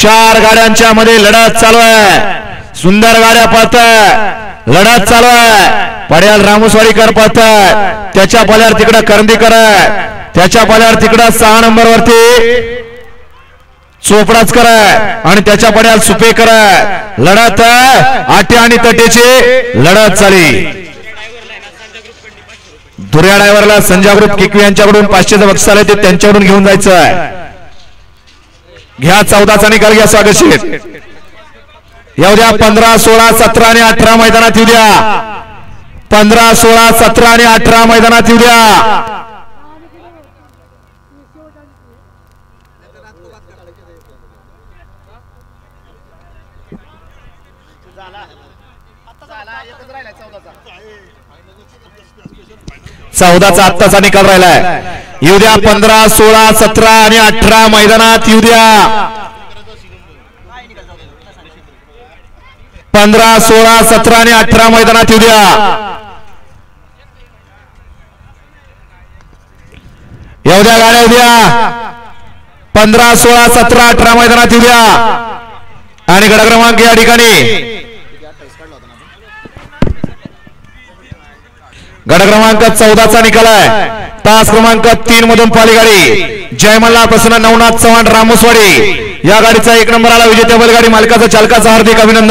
चार गाड्यांच्या मध्ये लढत चालू आहे। सुंदर गाड्या पळतात, लढत चालू आहे। पड्याल रामोसवाडीकर पळतात, त्याच्या पल्यावर तिकडे करंदीकर आहे, त्याच्या पल्यावर तिकडे 6 नंबर वरती चोपडाचकर आहे आणि त्याच्या पड्याल सुपेकर आहे। लढत आटे आणि तटेची लढत चाली। दुर्या ड्रायव्हरला संजय ग्रुप किकवी यांच्याकडून 500चं बक्षीस आले, ते त्यांच्याकडून घेऊन जायचं आहे। घ्या 14चा निकाल घ्या स्वागतशील। येऊ द्या 15, 16, 17 आणि 18 मैदानात येऊ द्या। 15, 16, 17 आणि 18 मैदानात येऊ द्या। चौदाचा आत्ताचा निकाल राहिलाय। येऊ द्या 15, 16, 17 आणि 18 मैदानात येऊ द्या। 15, 16, 17 आणि 18 मैदानात येऊ द्या। येऊ द्या गाड्या, येऊ द्या 15, 16, 17, 18 मैदानात येऊ द्या। आणि गड क्रमांक या ठिकाणी गड क्रमांक 14चा निकाल आहे। तास क्रमांक 3 मधून पाली गाडी जय मल्हार प्रसन्न नवनाथ चव्हाण रामोसवाडी या गाडीचा 1 नंबर आला। विजेत्या बैलगाडी मालकाचा चालकाचा हार्दिक अभिनंदन।